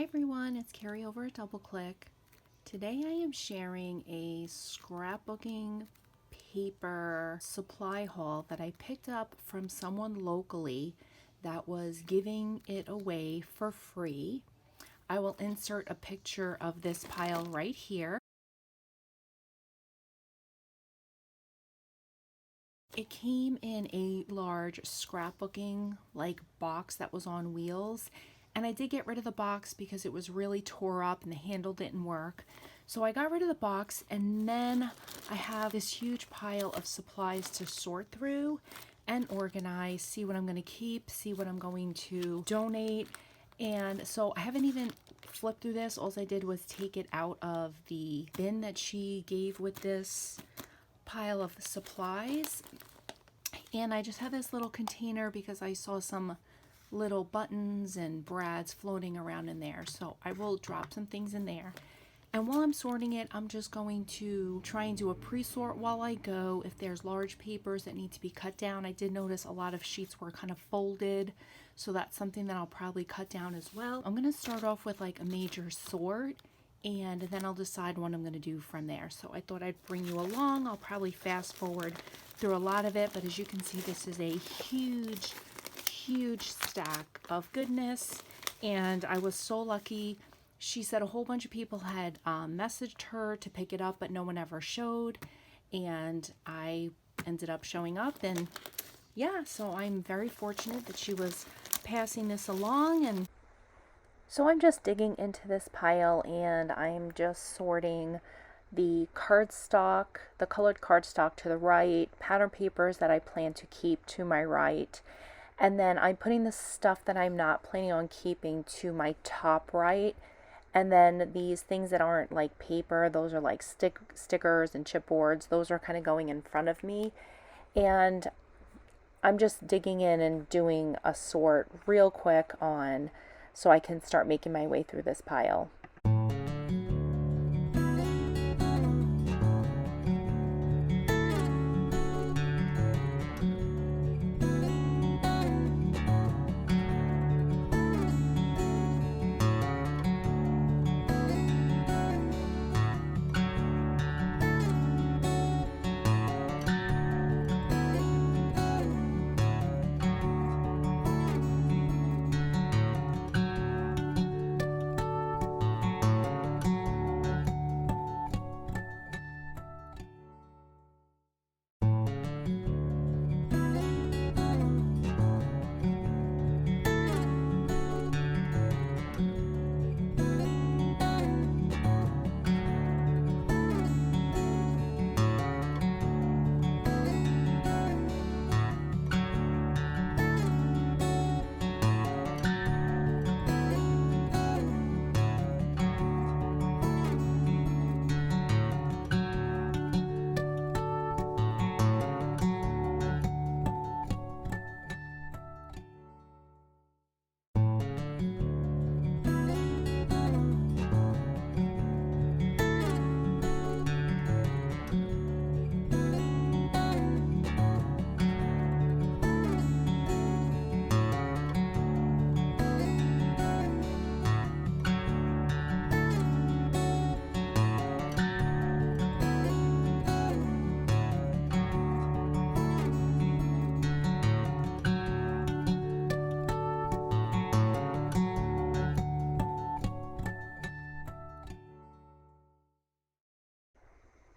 everyone, it's Carrie over at DoubleClick. Today I am sharing a scrapbooking paper supply haul that I picked up from someone locally that was giving it away for free. I will insert a picture of this pile right here. It came in a large scrapbooking box that was on wheels, and I did get rid of the box because it was really tore up and the handle didn't work. So I got rid of the box, and then I have this huge pile of supplies to sort through and organize, see what I'm going to keep, see what I'm going to donate. And so I haven't even flipped through this. All I did was take it out of the bin that she gave with this pile of supplies, and I just have this little container because I saw some little buttons and brads floating around in there, so I will drop some things in there. And while I'm sorting it, I'm just going to try and do a pre-sort while I go. If there's large papers that need to be cut down, I did notice a lot of sheets were kind of folded, so that's something that I'll probably cut down as well. I'm going to start off with a major sort, and then I'll decide what I'm going to do from there. So I thought I'd bring you along. I'll probably fast forward through a lot of it, but as you can see, this is a huge stack of goodness, and I was so lucky. She said a whole bunch of people had messaged her to pick it up, but no one ever showed, and I ended up showing up, and yeah, so I'm very fortunate that she was passing this along. And so I'm just digging into this pile, and I'm just sorting the cardstock, the colored cardstock to the right, pattern papers that I plan to keep to my right, and then I'm putting the stuff that I'm not planning on keeping to my top right, and then these things that aren't like paper, those are like stickers and chipboards, those are kind of going in front of me. And I'm just digging in and doing a sort real quick on so I can start making my way through this pile.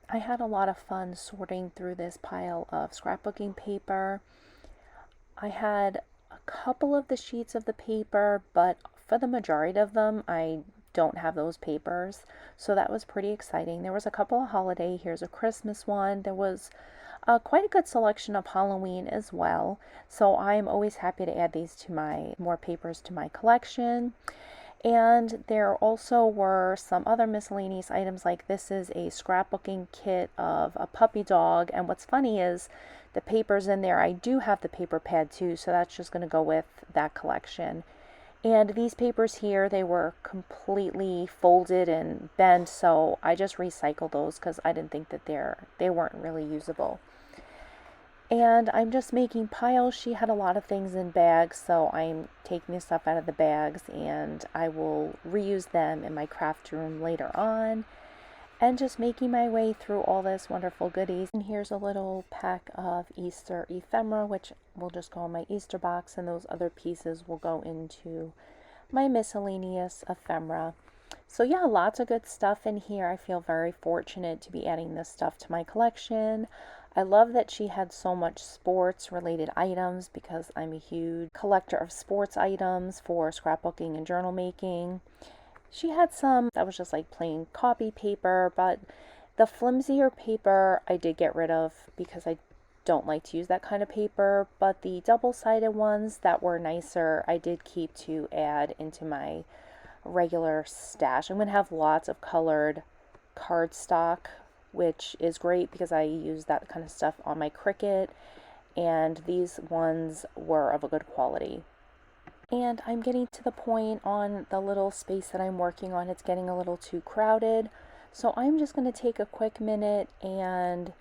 I had a lot of fun sorting through this pile of scrapbooking paper. I had a couple of the sheets of the paper, but for the majority of them, I don't have those papers. So that was pretty exciting. There was a couple of holiday. Here's a Christmas one. There was quite a good selection of Halloween as well. So I'm always happy to add these to more papers to my collection. And there also were some other miscellaneous items, like this is a scrapbooking kit of a puppy dog, and what's funny is the papers in there, I do have the paper pad too, so that's just going to go with that collection. And these papers here, they were completely folded and bent, so I just recycled those because I didn't think that they weren't really usable. And I'm just making piles. She had a lot of things in bags, so I'm taking the stuff out of the bags and I will reuse them in my craft room later on. And just making my way through all this wonderful goodies. And here's a little pack of Easter ephemera, which will just go in my Easter box, and those other pieces will go into my miscellaneous ephemera. So yeah, lots of good stuff in here. I feel very fortunate to be adding this stuff to my collection. I love that she had so much sports related items because I'm a huge collector of sports items for scrapbooking and journal making. She had some that was just like plain copy paper, but the flimsier paper I did get rid of because I don't like to use that kind of paper, but the double-sided ones that were nicer I did keep to add into my regular stash. I'm going to have lots of colored cardstock, which is great because I use that kind of stuff on my Cricut, and these ones were of a good quality. And I'm getting to the point on the little space that I'm working on, it's getting a little too crowded. So I'm just going to take a quick minute and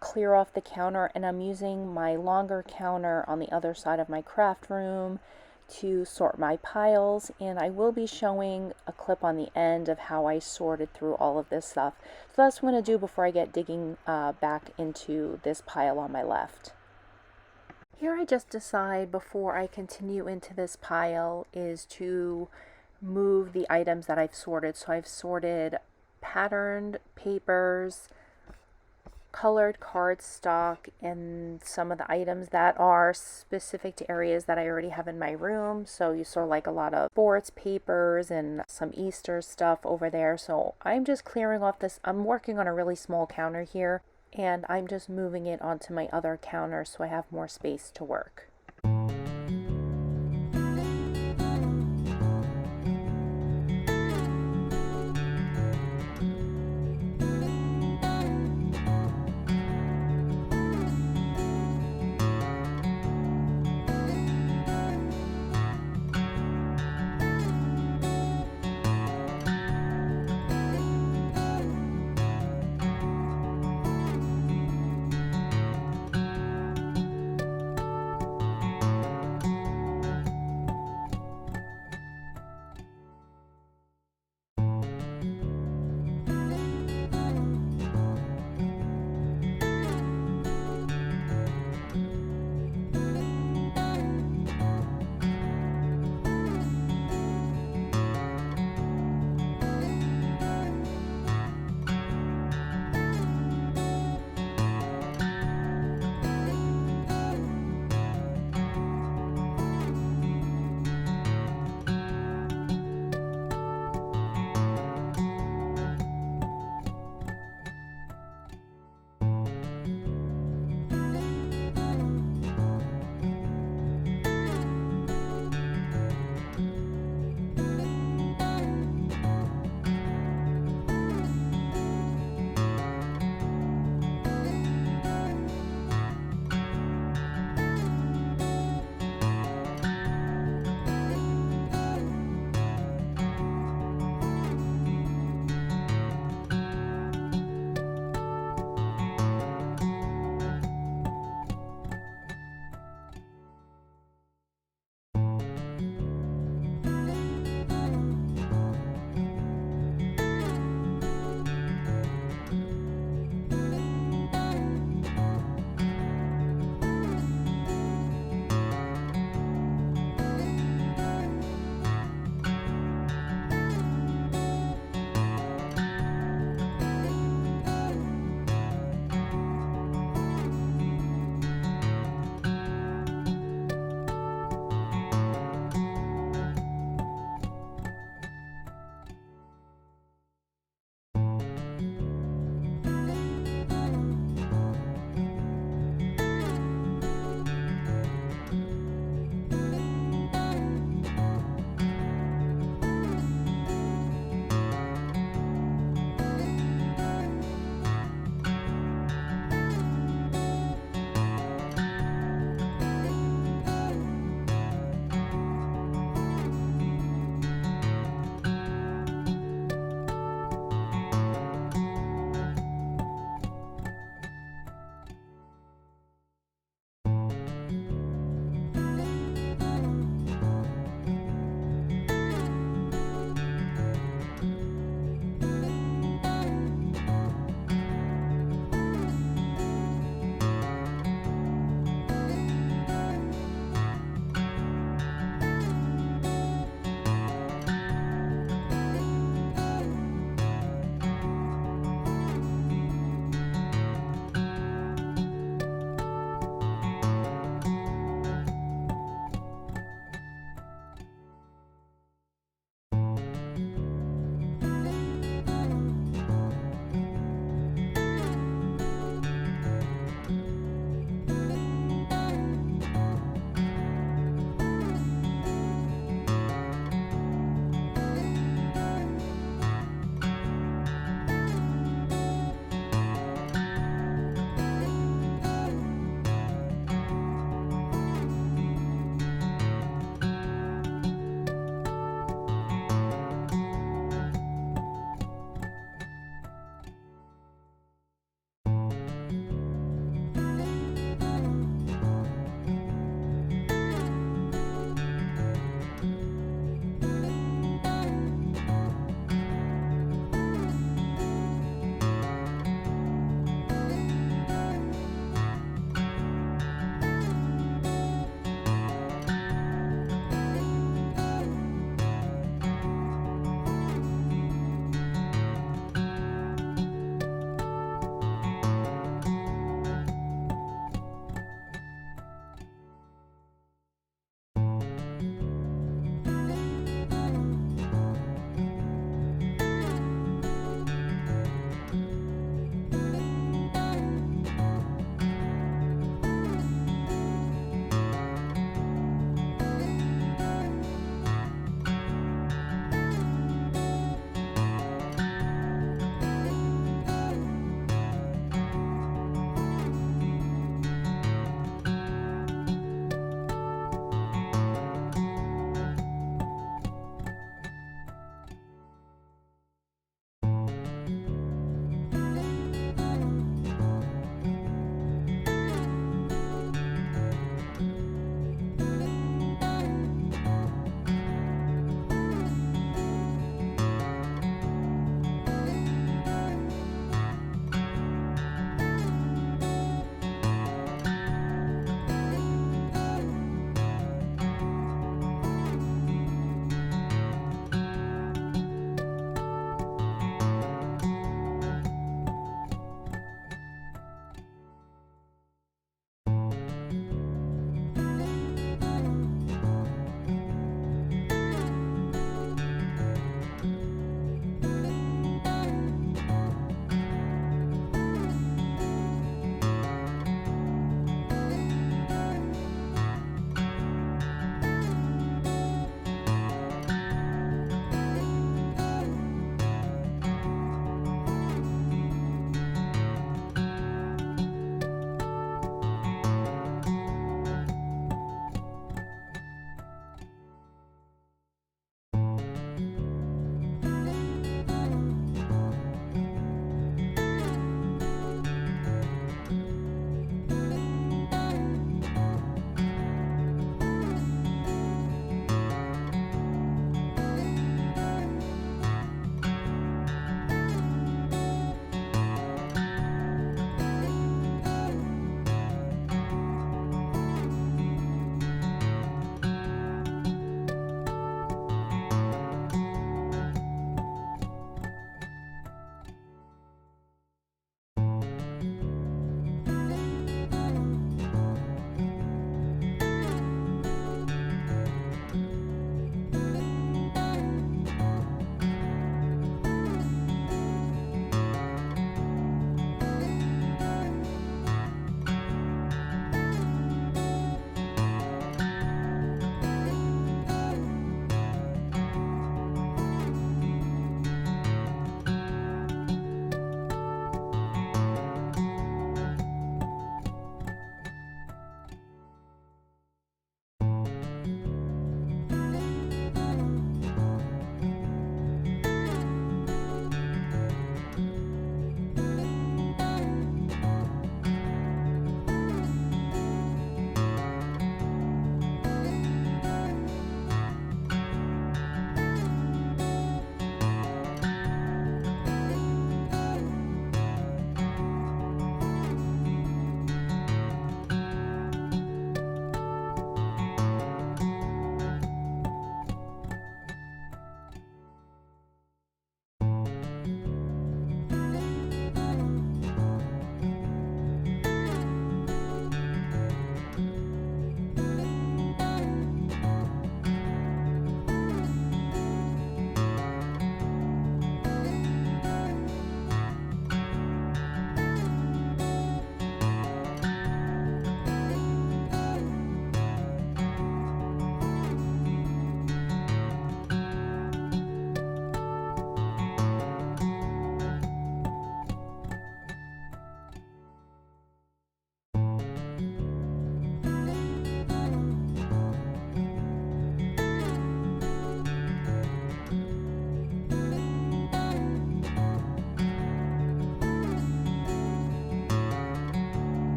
clear off the counter, and I'm using my longer counter on the other side of my craft room to sort my piles, and I will be showing a clip on the end of how I sorted through all of this stuff. So that's what I'm going to do before I get digging back into this pile on my left. Here I just decide before I continue into this pile is to move the items that I've sorted. So I've sorted patterned papers, colored cardstock, and some of the items that are specific to areas that I already have in my room. So you saw like a lot of sports papers and some Easter stuff over there. So I'm just clearing off this. I'm working on a really small counter here, and I'm just moving it onto my other counter so I have more space to work.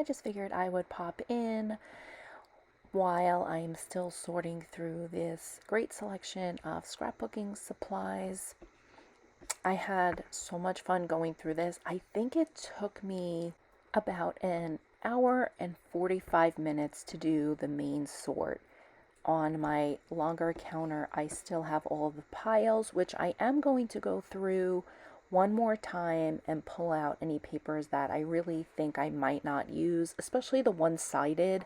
just figured I would pop in while I'm still sorting through this great selection of scrapbooking supplies. I had so much fun going through this. I think it took me about an hour and 45 minutes to do the main sort. On my longer counter, I still have all the piles, which I am going to go through one more time and pull out any papers that I really think I might not use, especially the one-sided.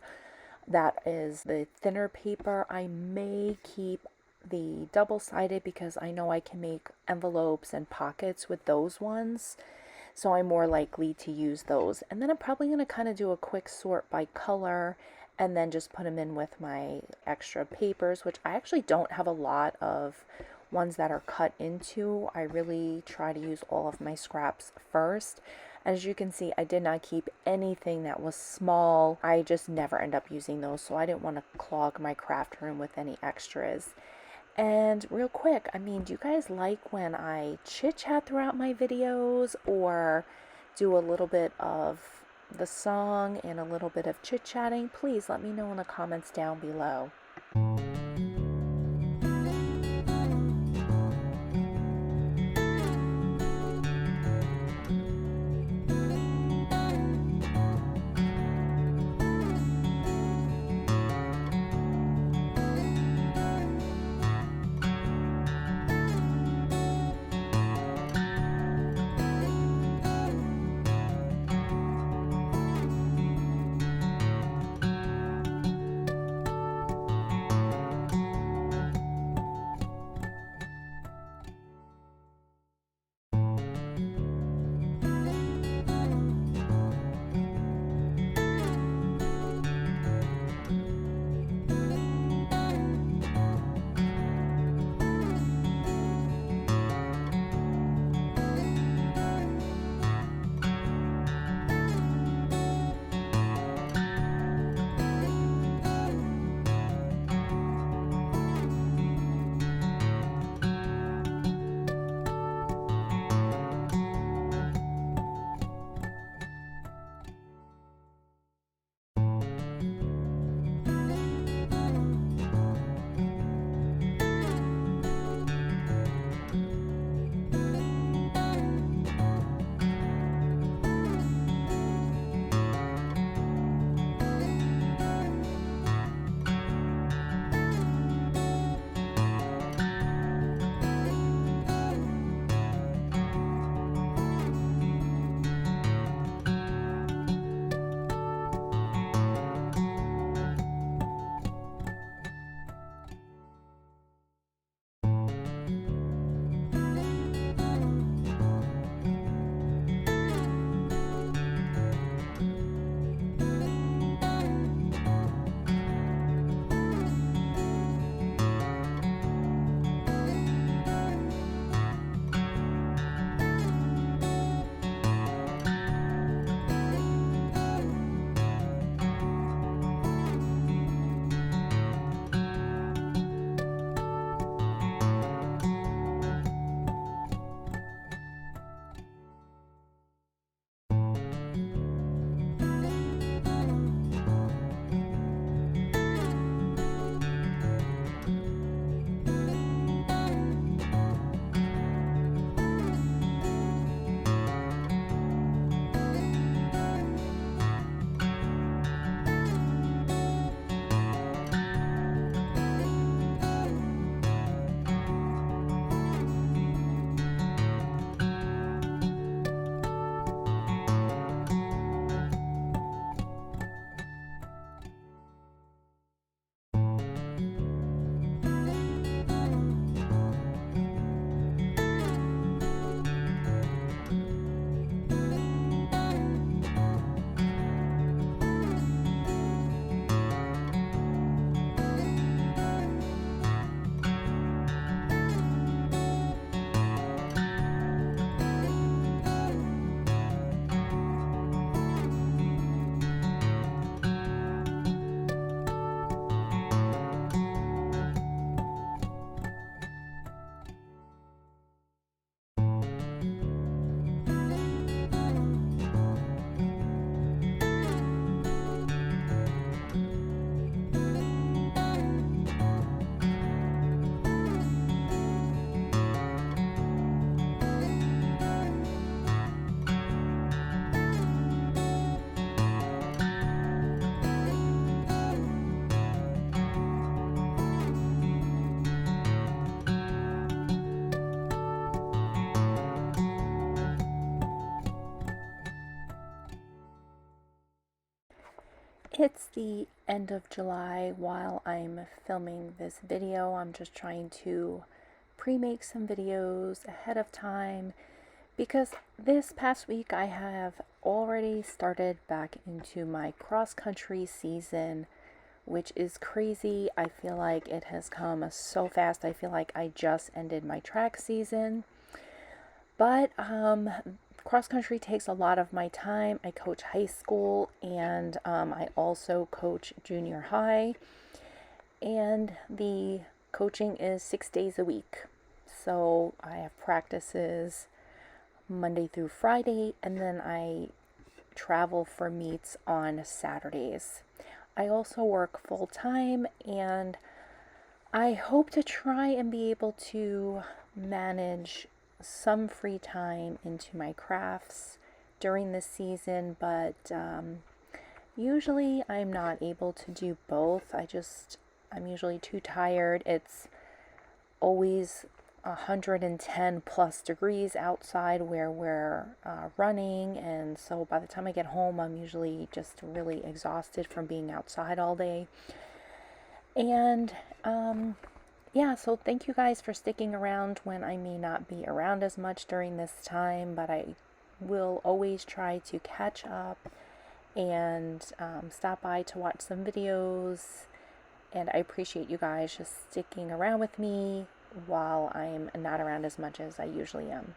That is the thinner paper. I may keep the double-sided because I know I can make envelopes and pockets with those ones. So I'm more likely to use those. And then I'm probably going to kind of do a quick sort by color and then just put them in with my extra papers, which I actually don't have a lot of ones that are cut into. I really try to use all of my scraps first. As you can see, I did not keep anything that was small. I just never end up using those, so I didn't want to clog my craft room with any extras. And real quick, I mean, do you guys like when I chit-chat throughout my videos or do a little bit of the song and a little bit of chit-chatting? Please let me know in the comments down below. It's the end of July while I'm filming this video. I'm just trying to pre-make some videos ahead of time because this past week I have already started back into my cross-country season, which is crazy. I feel like it has come so fast. I feel like I just ended my track season. But cross country takes a lot of my time. I coach high school and I also coach junior high. And the coaching is 6 days a week. So I have practices Monday through Friday, and then I travel for meets on Saturdays. I also work full time, and I hope to try and be able to manage some free time into my crafts during this season, but usually I'm not able to do both. I'm usually too tired. It's always 110 plus degrees outside where we're running, and so by the time I get home I'm usually just really exhausted from being outside all day. And yeah, so thank you guys for sticking around when I may not be around as much during this time, but I will always try to catch up and stop by to watch some videos. And I appreciate you guys just sticking around with me while I'm not around as much as I usually am.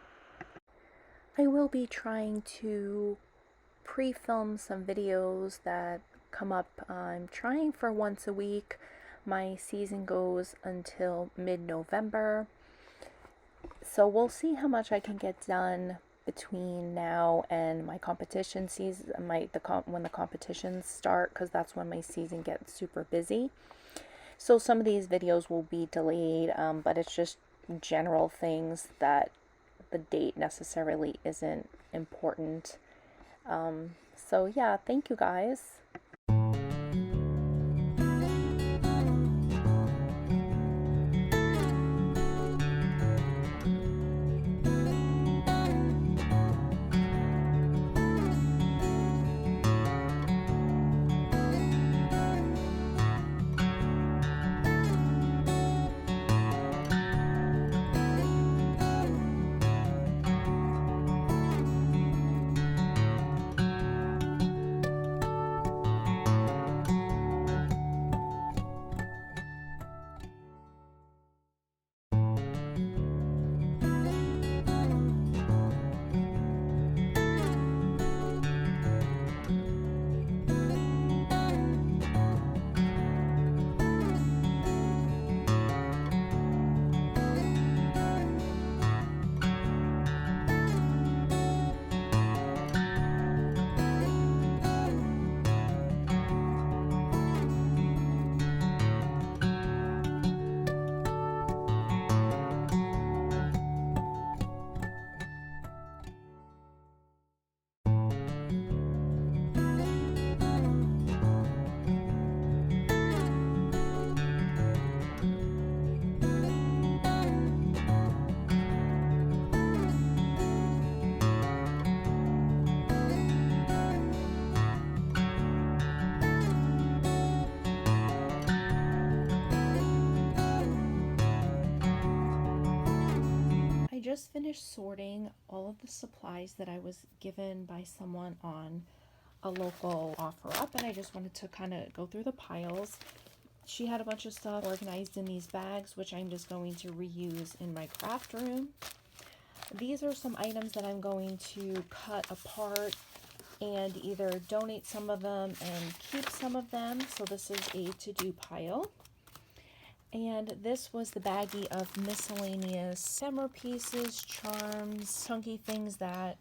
I will be trying to pre-film some videos that come up. I'm trying for once a week. My season goes until mid-November, so we'll see how much I can get done between now and my competition season, when the competitions start, because that's when my season gets super busy. So some of these videos will be delayed, but it's just general things that the date necessarily isn't important. So yeah, thank you guys. Just finished sorting all of the supplies that I was given by someone on a local OfferUp, and I just wanted to kind of go through the piles. She had a bunch of stuff organized in these bags, which I'm just going to reuse in my craft room. These are some items that I'm going to cut apart and either donate some of them and keep some of them. So this is a to-do pile. And this was the baggie of miscellaneous summer pieces, charms, chunky things that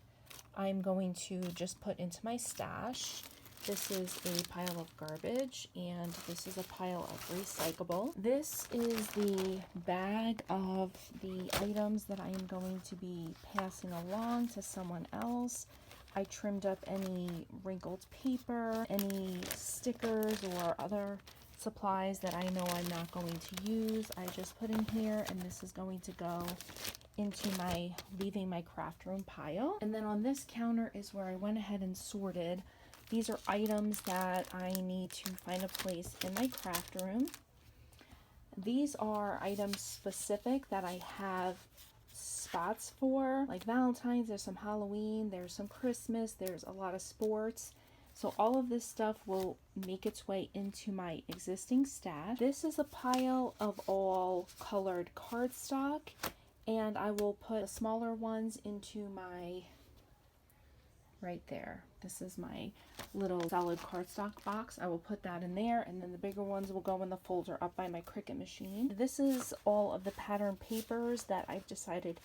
I'm going to just put into my stash. This is a pile of garbage, and this is a pile of recyclable. This is the bag of the items that I am going to be passing along to someone else. I trimmed up any wrinkled paper, any stickers or other supplies that I know I'm not going to use. I just put in here, and this is going to go into my leaving my craft room pile. And then on this counter is where I went ahead and sorted These are items that I need to find a place in my craft room. These are items specific that I have spots for, like Valentine's, there's some Halloween, there's some Christmas, there's a lot of sports. So all of this stuff will make its way into my existing stash. This is a pile of all colored cardstock, and I will put the smaller ones into my, right there. This is my little solid cardstock box. I will put that in there, and then the bigger ones will go in the folder up by my Cricut machine. This is all of the pattern papers that I've decided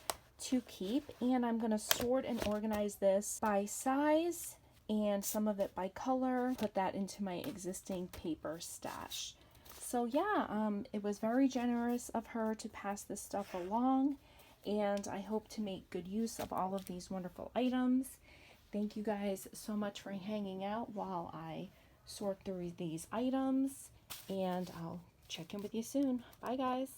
to keep, and I'm going to sort and organize this by size and some of it by color, put that into my existing paper stash. So yeah, it was very generous of her to pass this stuff along, and I hope to make good use of all of these wonderful items. Thank you guys so much for hanging out while I sort through these items, and I'll check in with you soon. Bye guys.